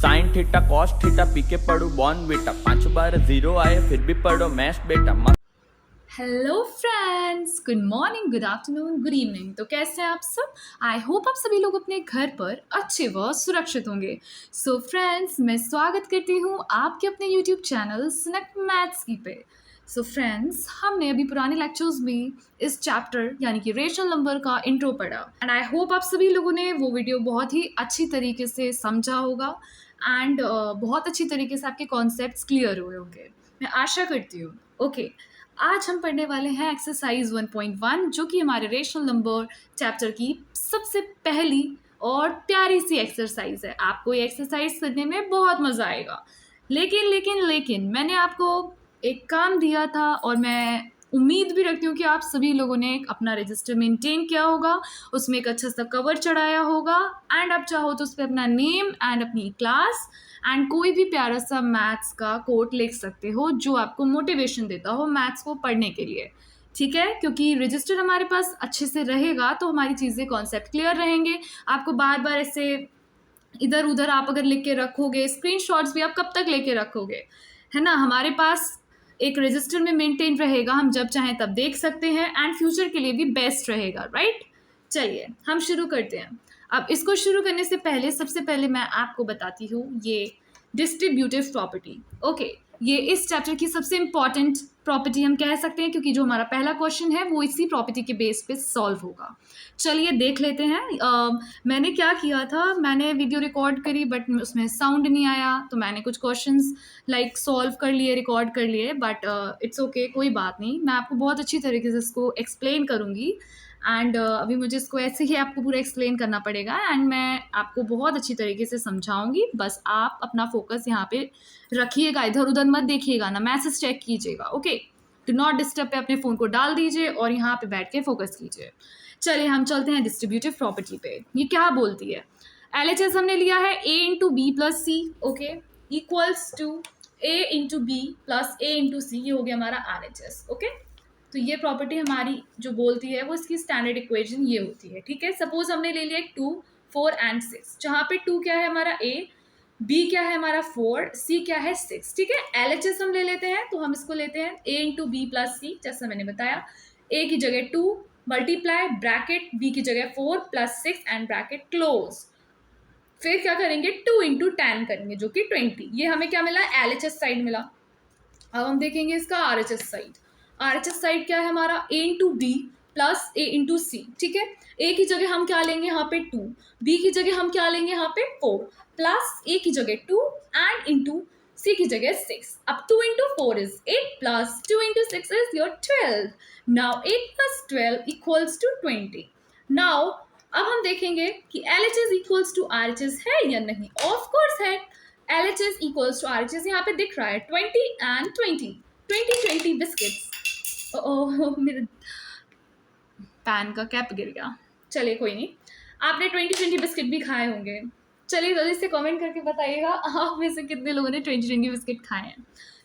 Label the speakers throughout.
Speaker 1: Sine theta cos theta P के पढ़ो born बेटा 5 बार 0 आए फिर भी पढ़ो मैथ्स बेटा।
Speaker 2: Hello friends, good morning, good afternoon, good evening. तो कैसे हैं आप सब? आई होप आप सभी लोग अपने घर पर अच्छे व सुरक्षित होंगे। सो फ्रेंड्स, मैं स्वागत करती हूँ आपके अपने यूट्यूब चैनल सिनेक्ट मैथ्स की पे। सो फ्रेंड्स, हमने अभी पुराने लेक्चर्स में इस चैप्टर यानी कि रेशनल नंबर का इंट्रो पढ़ा एंड आई होप आप सभी लोगों ने वो वीडियो बहुत ही अच्छी तरीके से समझा होगा एंड बहुत अच्छी तरीके से आपके कॉन्सेप्ट्स क्लियर हुए होंगे, मैं आशा करती हूँ। ओके, आज हम पढ़ने वाले हैं एक्सरसाइज 1.1 जो कि हमारे रेशनल नंबर चैप्टर की सबसे पहली और प्यारी सी एक्सरसाइज है। आपको ये एक्सरसाइज करने में बहुत मज़ा आएगा। लेकिन मैंने आपको एक काम दिया था और मैं उम्मीद भी रखती हूँ कि आप सभी लोगों ने अपना रजिस्टर मेंटेन किया होगा, उसमें एक अच्छा सा कवर चढ़ाया होगा एंड आप चाहो तो उस पर अपना नेम एंड अपनी क्लास एंड कोई भी प्यारा सा मैथ्स का कोट लिख सकते हो जो आपको मोटिवेशन देता हो मैथ्स को पढ़ने के लिए। ठीक है, क्योंकि रजिस्टर हमारे पास अच्छे से रहेगा तो हमारी चीज़ें कॉन्सेप्ट क्लियर रहेंगे। आपको बार बार ऐसे इधर उधर आप अगर लिख के रखोगे, स्क्रीनशॉट्स भी आप कब तक लेके रखोगे, है ना। हमारे पास एक रजिस्टर में मेंटेन रहेगा, हम जब चाहें तब देख सकते हैं एंड फ्यूचर के लिए भी बेस्ट रहेगा, राइट। चलिए हम शुरू करते हैं। अब इसको शुरू करने से पहले सबसे पहले मैं आपको बताती हूँ ये डिस्ट्रीब्यूटिव प्रॉपर्टी। ओके, ये इस चैप्टर की सबसे इम्पॉर्टेंट प्रॉपर्टी हम कह सकते हैं क्योंकि जो हमारा पहला क्वेश्चन है वो इसी प्रॉपर्टी के बेस पे सॉल्व होगा। चलिए देख लेते हैं। मैंने क्या किया था, मैंने वीडियो रिकॉर्ड करी बट उसमें साउंड नहीं आया, तो मैंने कुछ क्वेश्चंस लाइक सॉल्व कर लिए, रिकॉर्ड कर लिए, बट इट्स ओके, कोई बात नहीं। मैं आपको बहुत अच्छी तरीके से इसको एक्सप्लेन करूँगी एंड अभी मुझे इसको ऐसे ही आपको पूरा एक्सप्लेन करना पड़ेगा एंड मैं आपको बहुत अच्छी तरीके से समझाऊंगी। बस आप अपना फोकस यहाँ पे रखिएगा, इधर उधर मत देखिएगा ना, मैसेज चेक कीजिएगा। ओके, डू नॉट डिस्टर्ब पे अपने फ़ोन को डाल दीजिए और यहाँ पे बैठ के फोकस कीजिए। चलिए हम चलते हैं डिस्ट्रीब्यूटिव प्रॉपर्टी पे। ये क्या बोलती है? LHS हमने लिया है a into B plus C, okay, equals to a into B plus a into C, ये हो गया हमारा RHS। ओके, तो ये प्रॉपर्टी हमारी जो बोलती है वो इसकी स्टैंडर्ड इक्वेशन ये होती है। ठीक है, सपोज हमने ले लिया 2, 4 एंड 6, जहाँ पे 2 क्या है हमारा a, b क्या है हमारा 4, c क्या है 6। ठीक है, LHS हम ले लेते हैं तो हम इसको लेते हैं a इंटू बी प्लस सी, जैसा मैंने बताया। a की जगह 2 मल्टीप्लाई ब्रैकेट, b की जगह 4 प्लस 6 एंड ब्रैकेट क्लोज। फिर क्या करेंगे, 2 इंटू 10 करेंगे जो कि 20। ये हमें क्या मिला, LHS साइड मिला। अब हम देखेंगे इसका RHS साइड। RHS साइड क्या है हमारा, a into B plus a into C. ठीक है, a की जगह हम क्या लेंगे यहाँ पे 2, b की जगह हम क्या लेंगे यहाँ पे 4, प्लस a की जगह 2 एंड इंटू c की जगह 6। अब 2 into 4 is 8 plus 2 into 6 is your 12। Now 8 plus 12 equals to 20। Now अब हम देखेंगे कि LHS इक्वल्स टू RHS है या नहीं। ऑफ कोर्स है, LHS इक्वल्स टू RHS यहाँ पे दिख रहा है 20 एंड 20, 20 बिस्किट्स। ओह, मेरे पैन का कैप गिर गया। चलिए कोई नहीं, आपने 20 बिस्किट भी खाए होंगे। चलिए जल्दी से कमेंट करके बताइएगा आप में से कितने लोगों ने 20 बिस्किट खाए हैं।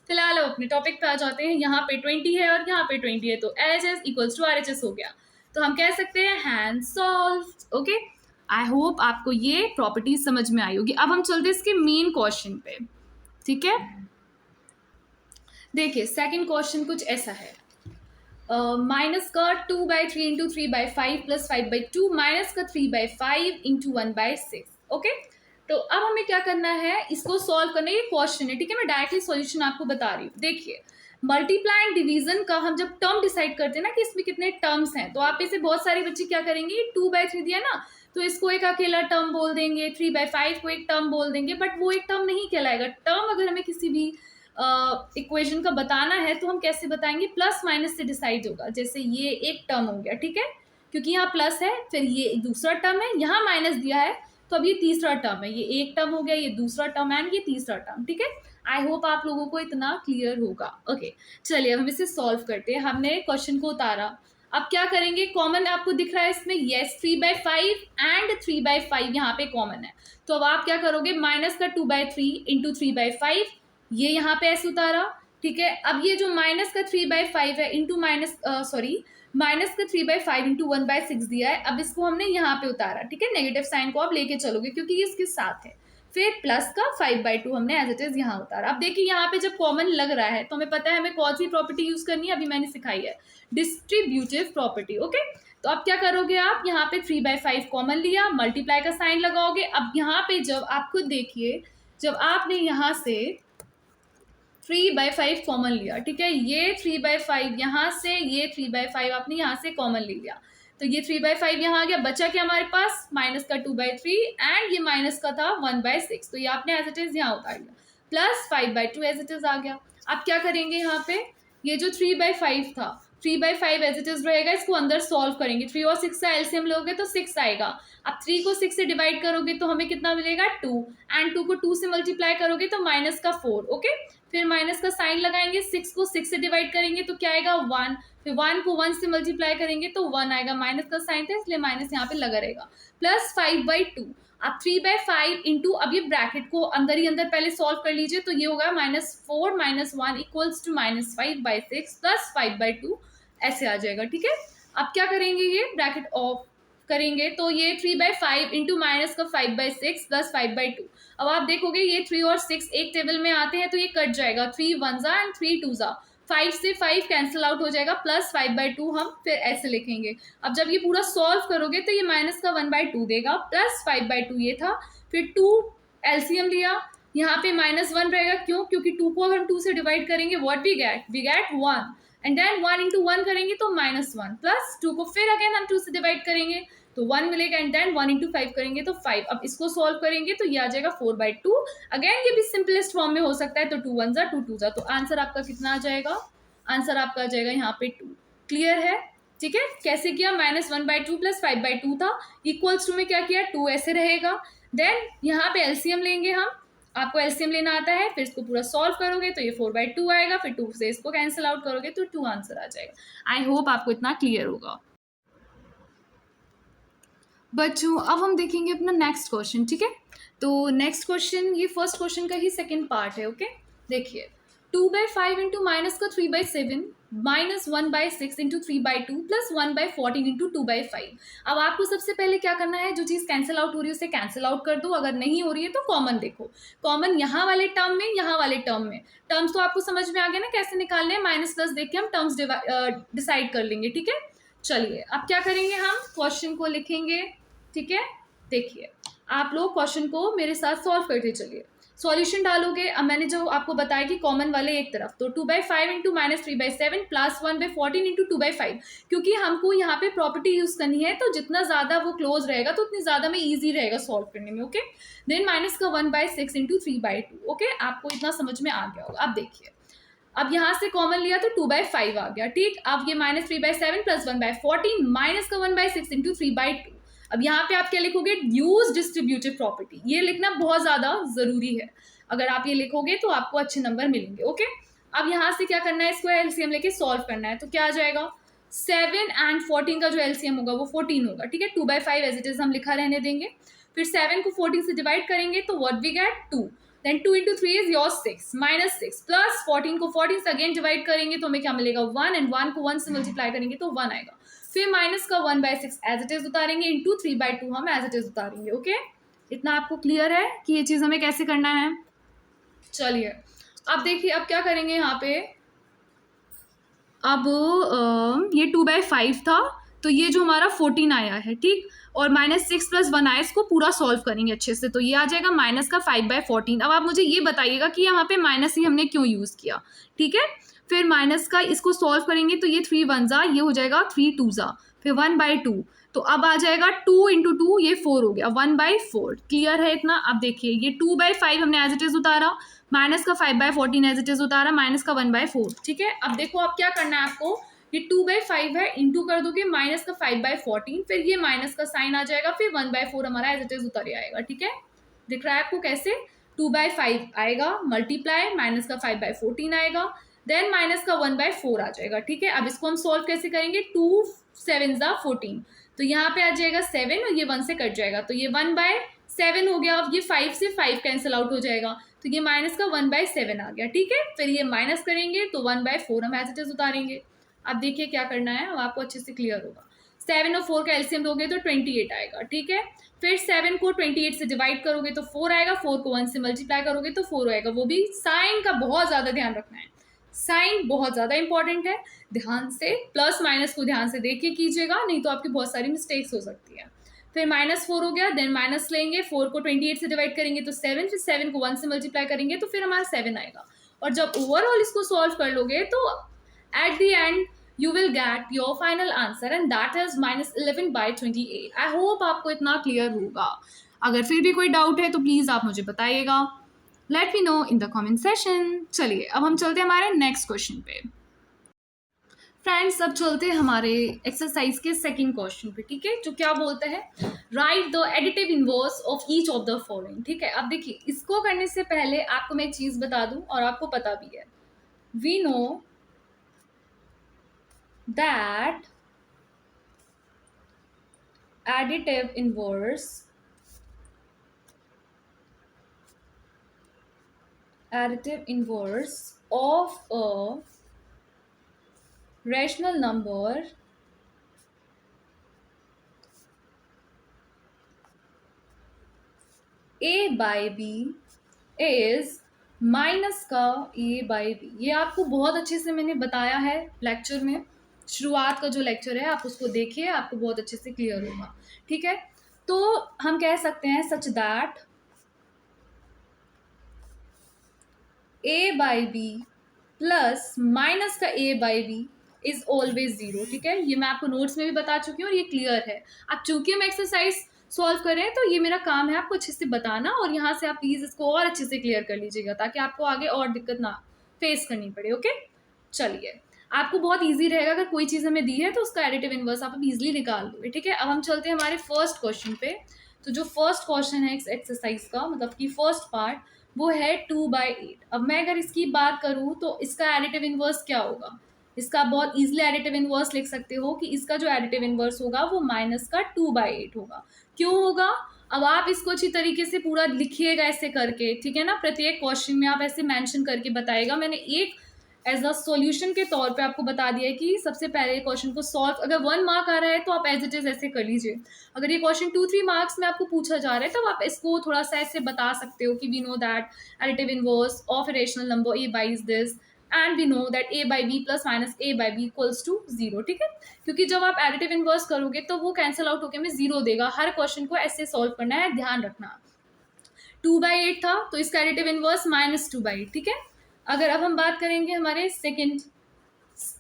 Speaker 2: फिलहाल अब अपने टॉपिक पे आ जाते हैं। यहाँ पे 20 है और यहाँ पे 20 है, तो LHS इक्वल्स टू RHS हो गया, तो हम कह सकते हैं hand solve. Okay, I hope आपको ये प्रॉपर्टी समझ में आई होगी। अब हम चलते हैं इसके मेन क्वेश्चन पे। ठीक है, देखिए सेकंड क्वेश्चन कुछ ऐसा है, माइनस का 2/3 इंटू 3/5 प्लस 5/2 माइनस का 3/5 इंटू 1/6। ओके, तो अब हमें क्या करना है, इसको सॉल्व करने के क्वेश्चन है। ठीक है, मैं डायरेक्टली सॉल्यूशन आपको बता रही हूँ। देखिए, मल्टीप्लाई एंड डिवीजन का हम जब टर्म डिसाइड करते हैं ना कि इसमें कितने टर्म्स हैं, तो आप इसे बहुत सारे बच्चे क्या करेंगे, 2/3 दिया ना तो इसको एक अकेला टर्म बोल देंगे, 3/5 को एक टर्म बोल देंगे, बट वो एक टर्म नहीं कहलाएगा। टर्म अगर हमें किसी भी इक्वेशन का बताना है तो हम कैसे बताएंगे, प्लस माइनस से डिसाइड होगा। जैसे ये एक टर्म हो गया, ठीक है, क्योंकि यहाँ प्लस है, फिर ये दूसरा टर्म है, यहाँ माइनस दिया है तो अब ये तीसरा टर्म है। ये एक टर्म हो गया, ये दूसरा टर्म एंड ये तीसरा टर्म। ठीक है, आई होप आप लोगों को इतना क्लियर होगा। ओके, चलिए अब हम इसे सॉल्व करते हैं। हमने क्वेश्चन को उतारा, अब क्या करेंगे, कॉमन आपको दिख रहा है इसमें, यस 3/5 एंड 3/5 यहाँ पे कॉमन है, तो अब आप क्या करोगे, माइनस का 2/3 इंटू 3/5, ये यहाँ पे ऐसे उतारा। ठीक है, अब ये जो माइनस का 3/5 है इंटू माइनस का 3/5 इंटू 1/6 दिया है, अब इसको हमने यहाँ पे उतारा। ठीक है, नेगेटिव साइन को आप लेके चलोगे क्योंकि ये इसके साथ है। फिर प्लस का 5/2 हमने एज इट इज यहाँ उतारा। अब देखिए यहाँ पे जब कॉमन लग रहा है तो हमें पता है हमें कौन सी प्रॉपर्टी यूज करनी है, अभी मैंने सिखाई है, डिस्ट्रीब्यूटिव प्रॉपर्टी। ओके, तो अब क्या करोगे आप, यहाँ पे 3/5 कॉमन लिया, मल्टीप्लाई का साइन लगाओगे। अब यहाँ पे जब आप खुद देखिए, जब आपने यहाँ से 3/5 कॉमन लिया, ठीक है, ये 3/5 यहाँ से, ये 3/5 आपने यहाँ से कॉमन ले लिया, तो ये 3/5 यहाँ आ गया, बचा क्या हमारे पास, माइनस का 2/3 एंड ये माइनस का था 1/6, तो ये आपने एज इट इज यहाँ उतार लिया, प्लस 5/2 एज इट इज आ गया। अब क्या करेंगे यहाँ पे, ये जो 3/5 था, 3/5 एज इट इज रहेगा, इसको अंदर सॉल्व करेंगे, 3 और 6 का एलसीएम लोगे तो 6 आएगा। अब 3 को 6 से डिवाइड करोगे तो हमें कितना मिलेगा, 2, एंड 2 को 2 से मल्टीप्लाई करोगे तो माइनस का 4। ओके, फिर माइनस का साइन लगाएंगे, 6 को 6 से डिवाइड करेंगे तो क्या आएगा, 1, फिर 1 को 1 से मल्टीप्लाई करेंगे तो 1 आएगा, माइनस का साइन था इसलिए माइनस यहाँ पे लगा रहेगा, प्लस 5/2। अब 3/5 इंटू, अब ये ब्रैकेट को अंदर ही अंदर पहले सॉल्व कर लीजिए, तो ये होगा -4 - 1 इक्वल्स टू -5/6 प्लस 5/2, ऐसे आ जाएगा। ठीक है, अब क्या करेंगे, ये ब्रैकेट ऑफ करेंगे तो ये 3/5 इंटू माइनस का 5/6 प्लस 5/2। अब आप देखोगे ये 3 और 6 एक टेबल में आते हैं तो ये कट जाएगा, 3 1 एंड 3 2, 5 से 5 कैंसिल आउट हो जाएगा, प्लस 5/2 हम फिर ऐसे लिखेंगे। अब जब ये पूरा सॉल्व करोगे तो ये माइनस का 1/2 देगा, प्लस 5/2 ये था, फिर 2 एलसीएम लिया, यहाँ पे -1 रहेगा, क्यों, क्योंकि 2 को अगर हम 2 से डिवाइड करेंगे what we get 1, and then 1 into 1 करेंगे तो -1, प्लस 2 को फिर अगेन हम 2 से डिवाइड करेंगे तो 1 मिलेगा, एंड देन 1 इंटू 5 करेंगे तो 5। अब इसको सॉल्व करेंगे तो ये आ जाएगा 4/2, अगेन ये भी सिंपलेस्ट फॉर्म में हो सकता है, तो 2 1 2 2, तो आंसर आपका कितना आ जाएगा, आंसर आपका आ जाएगा यहाँ पे 2। क्लियर है, ठीक है, कैसे किया, -1/2 प्लस 5/2 था, इक्वल्स टू में क्या किया, 2 ऐसे रहेगा, देन यहाँ पे एलसीएम लेंगे हम, आपको एलसीएम लेना आता है, फिर इसको पूरा सॉल्व करोगे तो ये 4/2 आएगा, फिर 2 से इसको कैंसिल आउट करोगे तो 2 आंसर आ जाएगा। आई होप आपको इतना क्लियर होगा। बच्चों अब हम देखेंगे अपना नेक्स्ट क्वेश्चन। ठीक है, तो नेक्स्ट क्वेश्चन ये फर्स्ट क्वेश्चन का ही सेकंड पार्ट है। ओके, देखिए 2/5 इंटू माइनस का 3/7 माइनस 1/6 इंटू 3/2 प्लस 1/14 इंटू 2/5। अब आपको सबसे पहले क्या करना है, जो चीज़ कैंसिल आउट हो रही है उसे कैंसिल आउट कर दो, अगर नहीं हो रही है तो कॉमन देखो, कॉमन यहाँ वाले टर्म में, यहाँ वाले टर्म में, टर्म्स तो आपको समझ में आ गया ना कैसे निकालने हैं, माइनस प्लस देख के हम टर्म्स डिसाइड कर लेंगे। ठीक है, चलिए अब क्या करेंगे, हम क्वेश्चन को लिखेंगे। ठीक है, देखिए आप लोग क्वेश्चन को मेरे साथ सॉल्व करते चलिए, सॉल्यूशन डालोगे। अब मैंने जो आपको बताया कि कॉमन वाले एक तरफ, तो 2/5 इंटू -3/7 प्लस 1/14 इंटू 2/5, क्योंकि हमको यहाँ पे प्रॉपर्टी यूज़ करनी है तो जितना ज़्यादा वो क्लोज रहेगा तो उतनी ज़्यादा में ईजी रहेगा सॉल्व करने में। ओके, देन माइनस का 1/6 इंटू 3/2। ओके, आपको इतना समझ में आ गया होगा। अब देखिए, अब यहाँ से कॉमन लिया तो 2/5 आ गया, ठीक, अब ये -3/7 प्लस 1/14 माइनस का 1/6 इंटू 3/2। अब यहाँ पे आप क्या लिखोगे, यूज डिस्ट्रीब्यूटिव प्रॉपर्टी, ये लिखना बहुत ज़्यादा ज़रूरी है, अगर आप ये लिखोगे तो आपको अच्छे नंबर मिलेंगे। ओके, अब यहाँ से क्या करना है, इसको एलसीएम लेके सॉल्व करना है, तो क्या आ जाएगा, 7 एंड 14 का जो एलसीएम होगा वो 14 होगा। ठीक है, 2/5 एज इट इज हम लिखा रहने देंगे, फिर 7 को 14 से डिवाइड करेंगे तो what we get 2, then 2 into 3 is your 6 -6 plus 14 को 14 से अगेन डिवाइड करेंगे तो हमें क्या मिलेगा 1, एंड 1 को 1 से मल्टीप्लाई करेंगे तो 1 आएगा, फिर माइनस का 1/6 एज इट इज उतारेंगे, इंटू 3/2 हम एज इट इज उतारेंगे। ओके, इतना आपको क्लियर है कि ये चीज़ हमें कैसे करना है। चलिए अब देखिए, अब क्या करेंगे यहाँ पे, अब ये 2/5 था तो ये जो हमारा 14 आया है, ठीक, और -6 + 1 आया, इसको पूरा सॉल्व करेंगे अच्छे से, तो ये आ जाएगा माइनस का 5/14। अब आप मुझे ये बताइएगा कि यहाँ पे माइनस ही हमने क्यों यूज़ किया। ठीक है, फिर माइनस का इसको सॉल्व करेंगे तो ये 3 1 ये हो जाएगा 3 2 फिर 1/2, तो अब आ जाएगा 2 इंटू 2, ये 4 हो गया, 1/4। क्लियर है इतना। अब देखिए ये 2/5 हमने एज इट इज उतारा, माइनस का 5/14 एज इट इज उतारा, माइनस का 1/4। ठीक है, अब देखो अब क्या करना है आपको, ये 2/5 है, इंटू कर दोगे माइनस का 5/14, फिर ये माइनस का साइन आ जाएगा, फिर 1/4 हमारा एज इट इज उतर आएगा। ठीक है, दिख रहा है आपको कैसे, 2/5 आएगा, मल्टीप्लाई माइनस का 5/14 आएगा, देन माइनस का 1/4 आ जाएगा। ठीक है, अब इसको हम सॉल्व कैसे करेंगे, 2 7 14, तो यहाँ पे आ जाएगा 7 और ये 1 से कट जाएगा, तो ये 1/7 हो गया। अब ये 5 से 5 कैंसिल आउट हो जाएगा, तो ये माइनस का 1/7 आ गया। ठीक है, फिर ये माइनस करेंगे तो 1/4 हम एज इट इज उतारेंगे। अब देखिए क्या करना है, अब आपको अच्छे से क्लियर होगा। 7 और 4 का एलसीएम दोगे तो 28 आएगा, ठीक है। फिर 7 को 28 से डिवाइड करोगे तो 4 आएगा, 4 को 1 से मल्टीप्लाई करोगे तो 4 आएगा। वो भी साइन का बहुत ज़्यादा ध्यान रखना है, साइन बहुत ज़्यादा इंपॉर्टेंट है, ध्यान से प्लस माइनस को ध्यान से देख के कीजिएगा, नहीं तो आपकी बहुत सारी मिस्टेक्स हो सकती है। फिर -4 हो गया, देन माइनस लेंगे, 4 को 28 से डिवाइड करेंगे तो 7, फिर 7 को 1 से मल्टीप्लाई करेंगे तो फिर हमारा 7 आएगा। और जब ओवरऑल इसको सॉल्व कर लोगे तो at the end you will get your final answer and that is -11/28। I hope आपको इतना क्लियर होगा। अगर फिर भी कोई डाउट है तो प्लीज़ आप मुझे बताइएगा, let me know in the comment session. चलिए अब हम चलते हैं हमारे नेक्स्ट क्वेश्चन पे। फ्रेंड्स अब चलते हैं हमारे एक्सरसाइज के सेकंड क्वेश्चन पे, ठीक है, जो क्या बोलता है, right the additive inverse of each of the following. ठीक है, अब देखिए इसको करने से पहले आपको मैं एक चीज़ बता दूं और आपको पता भी है, we know that additive inverse of a rational number a by b is minus का a बाई बी। ये आपको बहुत अच्छे से मैंने बताया है लेक्चर में, शुरुआत का जो लेक्चर है आप उसको देखिए, आपको बहुत अच्छे से क्लियर होगा, ठीक है। तो हम कह सकते हैं such that a by b plus minus का a by b is always 0, ठीक है। ये मैं आपको नोट्स में भी बता चुकी हूँ और ये क्लियर है। अब चूंकि हम एक्सरसाइज सॉल्व कर रहे हैं तो ये मेरा काम है आपको अच्छे से बताना, और यहाँ से आप प्लीज़ इसको और अच्छे से क्लियर कर लीजिएगा ताकि आपको आगे और दिक्कत ना फेस करनी पड़े, ओके। चलिए आपको बहुत इजी रहेगा, अगर कोई चीज़ हमें दी है तो उसका एडिटिव इनवर्स आप इजीली निकाल दोगे, ठीक है। अब हम चलते हैं हमारे फर्स्ट क्वेश्चन पे। तो जो फर्स्ट क्वेश्चन है इस एक्सरसाइज का, मतलब कि फर्स्ट पार्ट, वो है 2/8। अब मैं अगर इसकी बात करूँ तो इसका एडिटिव इनवर्स क्या होगा, इसका बहुत इजीली एडिटिव इनवर्स लिख सकते हो कि इसका जो एडिटिव इनवर्स होगा वो माइनस का 2/8 होगा। क्यों होगा, अब आप इसको अच्छी तरीके से पूरा लिखिएगा ऐसे करके, ठीक है ना। प्रत्येक क्वेश्चन में आप ऐसे मेंशन करके बताएगा। मैंने एक एज अ सॉल्यूशन के तौर पे आपको बता दिया है कि सबसे पहले क्वेश्चन को सॉल्व, अगर 1 मार्क आ रहा है तो आप एज इट इज ऐसे कर लीजिए। अगर ये क्वेश्चन 2-3 मार्क्स में आपको पूछा जा रहा है तब आप इसको थोड़ा सा ऐसे बता सकते हो कि we know that additive inverse of a rational number a by this and we know that a by b plus minus a by b equals to 0, ठीक है। क्योंकि जब आप एडिटिव इनवर्स करोगे तो वो कैंसिल आउट होकर हमें 0 देगा। हर क्वेश्चन को ऐसे सॉल्व करना है, ध्यान रखना। 2/8 था तो इसका एडिटिव इनवर्स -2/8, ठीक है। अगर अब हम बात करेंगे हमारे सेकंड,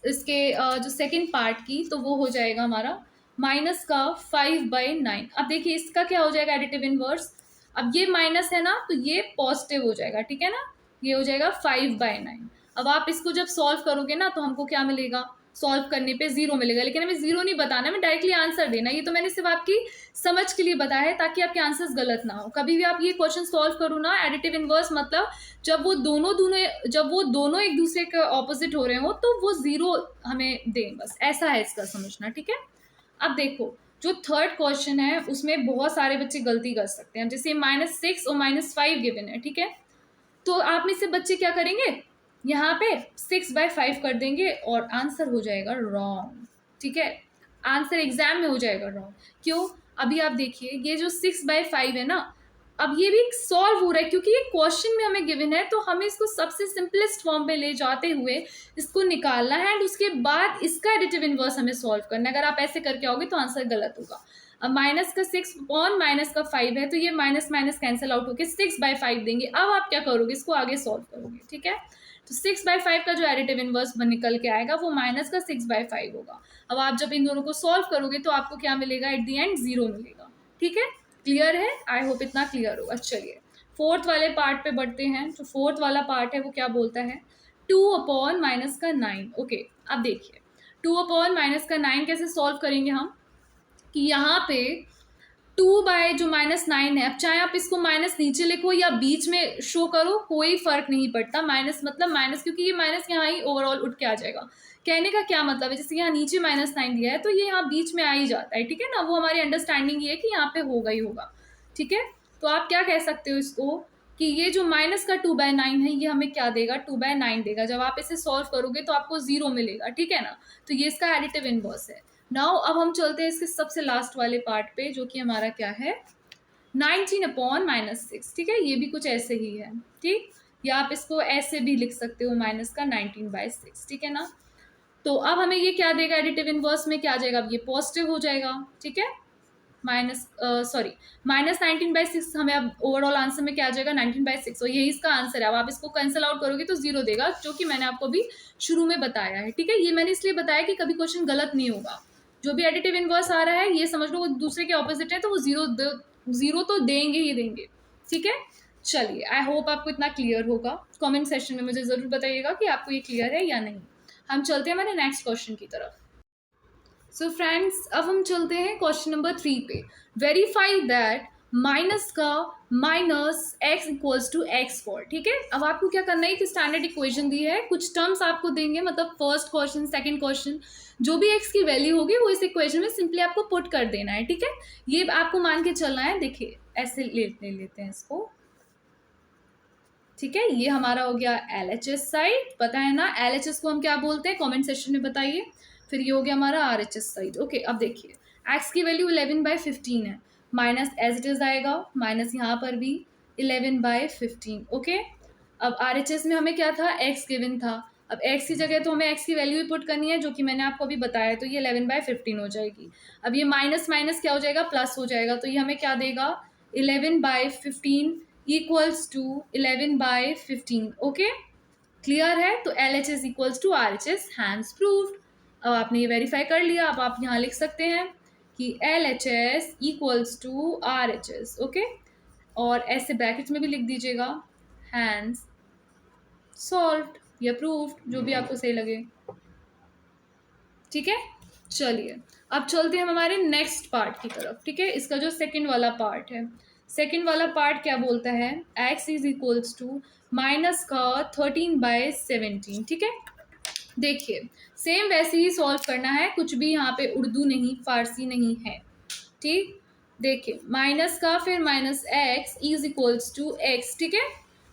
Speaker 2: इसके जो सेकंड पार्ट की, तो वो हो जाएगा हमारा माइनस का 5/9। अब देखिए इसका क्या हो जाएगा एडिटिव इनवर्स, अब ये माइनस है ना तो ये पॉजिटिव हो जाएगा, ठीक है ना, ये हो जाएगा 5/9। अब आप इसको जब सॉल्व करोगे ना तो हमको क्या मिलेगा, सॉल्व करने पे 0 मिलेगा, लेकिन हमें 0 नहीं बताना, हमें डायरेक्टली आंसर देना। ये तो मैंने सिर्फ आपकी समझ के लिए बताया है ताकि आपके आंसर्स गलत ना हो। कभी भी आप ये क्वेश्चन सॉल्व करो ना, एडिटिव इनवर्स मतलब जब वो दोनों एक दूसरे के ऑपोजिट हो रहे हो तो वो 0 हमें दें, बस ऐसा है इसका समझना, ठीक है। अब देखो जो थर्ड क्वेश्चन है उसमें बहुत सारे बच्चे गलती कर सकते हैं, जैसे -6 और -5 गिवन है, ठीक है। तो आप में से बच्चे क्या करेंगे, यहाँ पे 6/5 कर देंगे और आंसर हो जाएगा रॉन्ग, ठीक है। आंसर एग्जाम में हो जाएगा रॉन्ग। क्यों, अभी आप देखिए ये जो 6/5 है ना, अब ये भी सॉल्व हो रहा है क्योंकि ये क्वेश्चन में हमें गिवन है, तो हमें इसको सबसे सिंपलेस्ट फॉर्म पे ले जाते हुए इसको निकालना है एंड उसके बाद इसका एडिटिव इनवर्स हमें सॉल्व करना है। अगर आप ऐसे करके आओगे तो आंसर गलत होगा। अब माइनस का 6 और माइनस का 5 है तो ये माइनस माइनस कैंसिल आउट होकर 6/5 देंगे। अब आप क्या करोगे, इसको आगे सॉल्व करोगे, ठीक है। तो 6/5 का जो एडिटिव इनवर्स निकल के आएगा वो माइनस का 6/5 होगा। अब आप जब इन दोनों को सॉल्व करोगे तो आपको क्या मिलेगा, एट दी एंड 0 मिलेगा, ठीक है। क्लियर है, आई होप इतना क्लियर होगा। चलिए फोर्थ वाले पार्ट पे बढ़ते हैं। जो फोर्थ वाला पार्ट है वो क्या बोलता है, 2/-9। ओके, अब देखिए 2/-9 कैसे सॉल्व करेंगे हम, कि यहाँ पे 2/-9 है। अब चाहे आप इसको माइनस नीचे लिखो या बीच में शो करो, कोई फर्क नहीं पड़ता। माइनस मतलब माइनस, क्योंकि ये माइनस यहाँ ही ओवरऑल उठ के आ जाएगा। कहने का क्या मतलब है, जैसे यहाँ नीचे -9 दिया है तो ये यहाँ बीच में आ ही जाता है, ठीक है ना। वो हमारी अंडरस्टैंडिंग ये है कि यहाँ पे होगा ही होगा, ठीक है। तो आप क्या कह सकते हो इसको, कि ये जो माइनस का 2/9 है ये हमें क्या देगा, 2/9 देगा। जब आप इसे सॉल्व करोगे तो आपको 0 मिलेगा, ठीक है ना। तो ये इसका एडिटिव इनवर्स है। नाउ अब हम चलते हैं इसके सबसे लास्ट वाले पार्ट पे, जो कि हमारा क्या है, 19/-6, ठीक है। ये भी कुछ ऐसे ही है, ठीक। या आप इसको ऐसे भी लिख सकते हो, माइनस का 19/6, ठीक है ना। तो अब हमें ये क्या देगा, एडिटिव इनवर्स में क्या आ जाएगा, अब ये पॉजिटिव हो जाएगा, ठीक है। -19/6 हमें अब ओवरऑल आंसर में क्या आ जाएगा, 19/6, और यही इसका आंसर है। अब आप इसको कैंसिल आउट करोगे तो 0 देगा, जो कि मैंने आपको अभी शुरू में बताया है, ठीक है। ये मैंने इसलिए बताया कि कभी क्वेश्चन गलत नहीं होगा। जो भी एडिटिव इनवर्स आ रहा है, ये समझ लो वो दूसरे के ऑपोजिट है, तो वो जीरो तो देंगे ही देंगे, ठीक है। चलिए, आई होप आपको इतना क्लियर होगा। कमेंट सेक्शन में मुझे ज़रूर बताइएगा कि आपको ये क्लियर है या नहीं। हम चलते हैं हमारे नेक्स्ट क्वेश्चन की तरफ। सो फ्रेंड्स, अब हम चलते हैं क्वेश्चन नंबर 3 पे। वेरीफाई दैट माइनस का -x=x4, ठीक है। अब आपको क्या करना है, एक स्टैंडर्ड इक्वेशन दी है, कुछ टर्म्स आपको देंगे, मतलब फर्स्ट क्वेश्चन, सेकंड क्वेश्चन, जो भी x की वैल्यू होगी वो इस इक्वेशन में सिंपली आपको पुट कर देना है, ठीक है। ये आपको मान के चलना है। देखिए, ऐसे लेते हैं इसको, ठीक है। ये हमारा हो गया LHS साइड, पता है ना LHS को हम क्या बोलते हैं, कमेंट सेक्शन में बताइए। फिर ये हो गया हमारा RHS साइड, ओके। अब देखिए, x की वैल्यू 11/15 है, माइनस एज इट इज आएगा, माइनस यहाँ पर भी 11/15, ओके। अब RHS में हमें क्या था, x गिवन था। अब x की जगह तो हमें x की वैल्यू ही पुट करनी है, जो कि मैंने आपको अभी बताया, तो ये 11/15 हो जाएगी। अब ये माइनस माइनस क्या हो जाएगा, प्लस हो जाएगा, तो ये हमें क्या देगा, 11/15 इक्वल्स टू 11/15, ओके। क्लियर है, तो LHS equals to RHS, hence proved. अब आपने ये वेरीफाई कर लिया। अब आप यहाँ लिख सकते हैं कि LHS equals to RHS, okay. और ऐसे ब्रैकेट्स में भी लिख दीजिएगा, हैंड्स सॉल्व्ड या प्रूव्ड, जो भी आपको सही लगे, ठीक है। चलिए, अब चलते हैं हम हमारे नेक्स्ट पार्ट की तरफ, ठीक है। इसका जो सेकंड वाला पार्ट है, सेकंड वाला पार्ट क्या बोलता है, x is equals to minus का 13/17, ठीक है। देखिए, सेम वैसे ही सॉल्व करना है, कुछ भी यहाँ पे उर्दू नहीं, फारसी नहीं है, ठीक। देखिए, माइनस का फिर minus x is equals to x, ठीक है।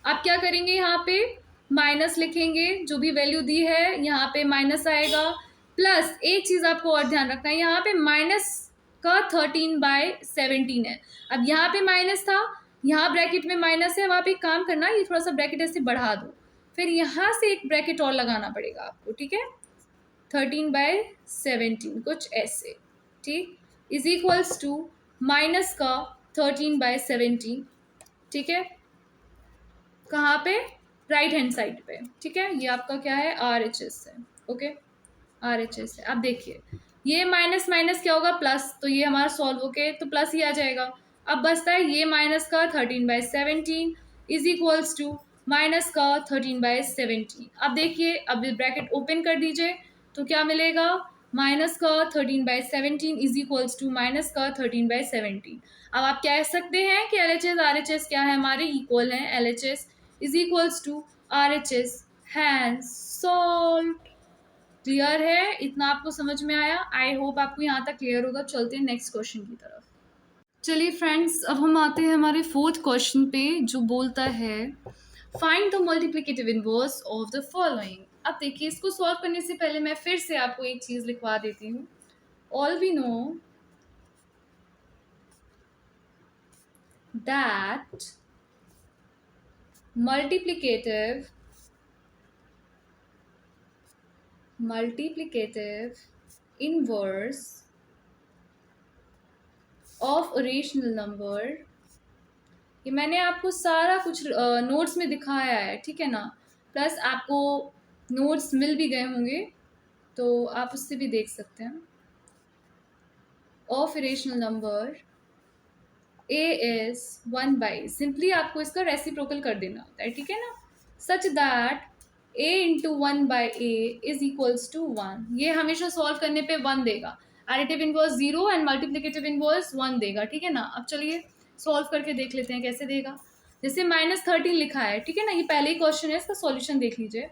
Speaker 2: आप क्या करेंगे, यहाँ पे माइनस लिखेंगे, जो भी वैल्यू दी है यहाँ पे माइनस आएगा, प्लस एक चीज़ आपको और ध्यान रखना है, यहाँ पे माइनस का 13/17 है। अब यहाँ पे माइनस था, यहाँ ब्रैकेट में माइनस है। अब आप एक काम करना, ये थोड़ा सा ब्रैकेट ऐसे बढ़ा दो, फिर यहाँ से एक ब्रैकेट और लगाना पड़ेगा आपको, ठीक है। 13/17 कुछ ऐसे, ठीक, इज इक्वल्स टू माइनस का 13/17, ठीक है। कहाँ पे, राइट हैंड साइड पे, ठीक है। ये आपका क्या है, RHS है, ओके, RHS है। अब देखिए, ये माइनस माइनस क्या होगा, प्लस, तो ये हमारा सॉल्व होके तो प्लस ही आ जाएगा। अब बचता है ये माइनस का 13/17 इज इक्वल्स टू माइनस का 13/17। अब देखिए, अब ब्रैकेट ओपन कर दीजिए, तो क्या मिलेगा, माइनस का 13/17 इज इक्वल्स टू माइनस का 13/17। अब आप कह सकते हैं कि LHS RHS क्या है, हमारे इक्वल हैं। LHS is equals to RHS, hence solved. Clear है, इतना आपको समझ में आया। आई होप आपको यहाँ तक क्लियर होगा। चलते हैं नेक्स्ट क्वेश्चन की तरफ। चलिए फ्रेंड्स, अब हम आते हैं हमारे फोर्थ क्वेश्चन पे, जो बोलता है find the multiplicative inverse of the following. अब देखिए, इसको सॉल्व करने से पहले मैं फिर से आपको एक चीज़ लिखवा देती हूँ। All we know that multiplicative inverse of a rational number, ये मैंने आपको सारा कुछ नोट्स में दिखाया है, ठीक है ना। प्लस आपको नोट्स मिल भी गए होंगे, तो आप उससे भी देख सकते हैं। Of irrational number a is 1/, simply आपको इसका रेसिप्रोकल कर देना होता है, ठीक है ना। Such that a into 1/a is equals to 1। ये हमेशा सॉल्व करने पे 1 देगा। Additive inverse 0 and multiplicative inverse 1 देगा, ठीक है ना। अब चलिए सॉल्व करके देख लेते हैं कैसे देगा। जैसे -13 लिखा है, ठीक है ना, ये पहले ही क्वेश्चन है, इसका सॉल्यूशन देख लीजिए।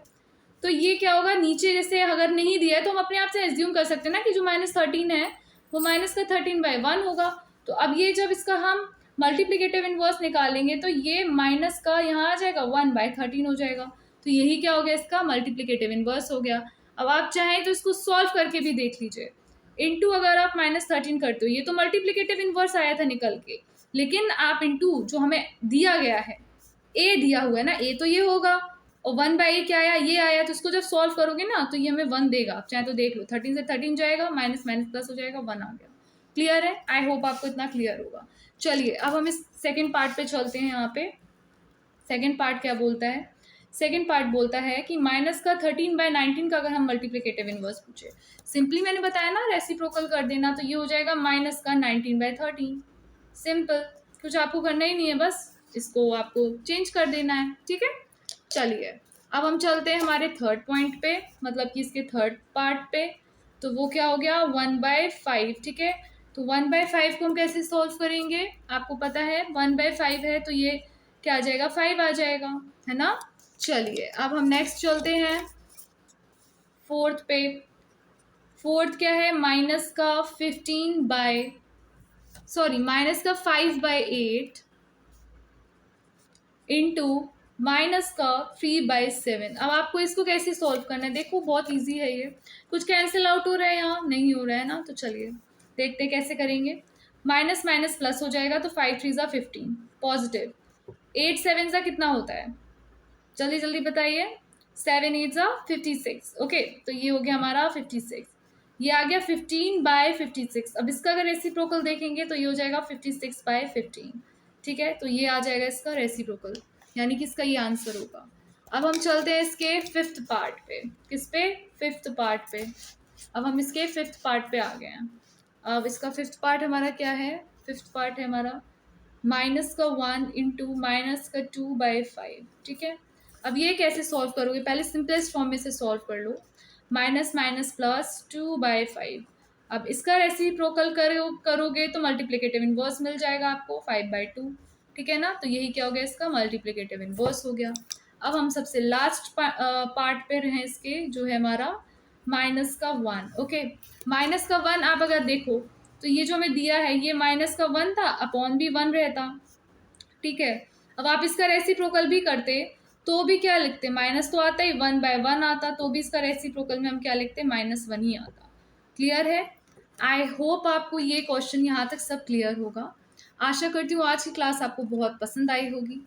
Speaker 2: तो ये क्या होगा, नीचे जैसे अगर नहीं दिया है तो हम अपने आप से एज्यूम कर सकते हैं ना कि जो -13 है वो माइनस का 13/1 होगा। तो अब ये जब इसका हम मल्टीप्लिकेटिव इनवर्स निकालेंगे तो ये माइनस का यहाँ आ जाएगा 1/13 हो जाएगा। तो यही क्या हो गया, इसका मल्टीप्लिकेटिव इनवर्स हो गया। अब आप चाहें तो इसको सॉल्व करके भी देख लीजिए। इंटू अगर आप -13 करते हो, ये तो मल्टीप्लिकेटिव इनवर्स आया था निकल के, लेकिन आप इंटू जो हमें दिया गया है, ए दिया हुआ है ना, ए तो ये होगा, और 1/a क्या आया, ये आया, तो इसको जब सॉल्व करोगे ना तो ये हमें 1 देगा, आप चाहे तो देख लो, 13 से 13 जाएगा, माइनस माइनस प्लस हो जाएगा, 1 आ गया। क्लियर है? आई होप आपको इतना क्लियर होगा। चलिए अब हम इस सेकेंड पार्ट पे चलते हैं। यहाँ पे सेकेंड पार्ट क्या बोलता है? सेकेंड पार्ट बोलता है कि माइनस का 13/19 का अगर हम मल्टीप्लिकेटिव इनवर्स पूछे, सिंपली मैंने बताया ना रेसिप्रोकल कर देना, तो ये हो जाएगा माइनस का 19/13। सिंपल, कुछ आपको करना ही नहीं है, बस इसको आपको चेंज कर देना है। ठीक है, चलिए अब हम चलते हैं हमारे थर्ड पॉइंट पे, मतलब कि इसके थर्ड पार्ट पे। तो वो क्या हो गया, 1/5। ठीक है, तो 1/5 को हम कैसे सॉल्व करेंगे? आपको पता है 1/5 है तो ये क्या आ जाएगा, 5 आ जाएगा, है ना। चलिए अब हम नेक्स्ट चलते हैं फोर्थ पे। फोर्थ क्या है, माइनस का 5/8 इंटू माइनस का 3/7। अब आपको इसको कैसे सॉल्व करना है, देखो बहुत इजी है ये। कुछ कैंसिल आउट हो रहा है, यहाँ नहीं हो रहा है ना, तो चलिए देखते कैसे करेंगे। माइनस माइनस प्लस हो जाएगा, तो 5 3 ज़ा 15 पॉजिटिव, 8 7 ज़ा कितना होता है, जल्दी जल्दी बताइए। 7 8 ज़ा 56। ओके, तो ये हो गया हमारा 56, ये आ गया 15/56। अब इसका अगर रेसिप्रोकल देखेंगे तो ये हो जाएगा 56/15। ठीक है, तो ये आ जाएगा इसका रेसिप्रोकल, यानी कि इसका ये आंसर होगा। अब हम चलते हैं इसके फिफ्थ पार्ट पे। किस पे? फिफ्थ पार्ट पे। अब हम इसके फिफ्थ पार्ट पे आ गए हैं। अब इसका फिफ्थ पार्ट हमारा क्या है? फिफ्थ पार्ट है हमारा माइनस का 1 इंटू माइनस का 2/5। ठीक है, अब ये कैसे सॉल्व करोगे, पहले सिंपलेस्ट फॉर्म में से सॉल्व कर लो। Minus minus plus 2/5। अब इसका रेसिप्रोकल करोगे तो मल्टीप्लिकेटिव इनवर्स मिल जाएगा आपको, 5/2। ठीक है ना, तो यही क्या हो गया, इसका मल्टीप्लिकेटिव इनवर्स हो गया। अब हम सबसे लास्ट पार्ट पे रहे इसके, जो है हमारा माइनस का 1। ओके, माइनस का 1 आप अगर देखो तो ये जो हमें दिया है, ये माइनस का 1 था, अपॉन भी 1 रहता। ठीक है, अब आप इसका रेसिप्रोकल भी करते तो भी क्या लिखते, माइनस तो आता ही, 1/1 आता, तो भी इसका रेसिप्रोकल में हम क्या लिखते, -1 ही आता। क्लियर है? आई होप आपको ये क्वेश्चन यहाँ तक सब क्लियर होगा। आशा करती हूँ आज की क्लास आपको बहुत पसंद आई होगी,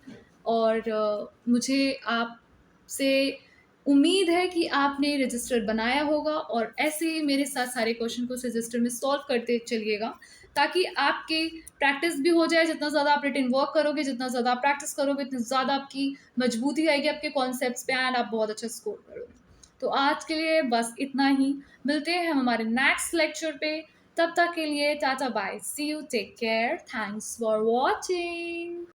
Speaker 2: और मुझे आपसे उम्मीद है कि आपने रजिस्टर बनाया होगा, और ऐसे ही मेरे साथ सारे क्वेश्चन को इस रजिस्टर में सॉल्व करते चलिएगा, ताकि आपके प्रैक्टिस भी हो जाए। जितना ज़्यादा आप रिटन वर्क करोगे, जितना ज़्यादा आप प्रैक्टिस करोगे, उतनी ज़्यादा आपकी मजबूती आएगी आपके कॉन्सेप्ट्स पे, एंड आप बहुत अच्छा स्कोर करोगे। तो आज के लिए बस इतना ही, मिलते हैं हम हमारे नेक्स्ट लेक्चर पे। तब तक के लिए tata bye, see you, take care, thanks for watching.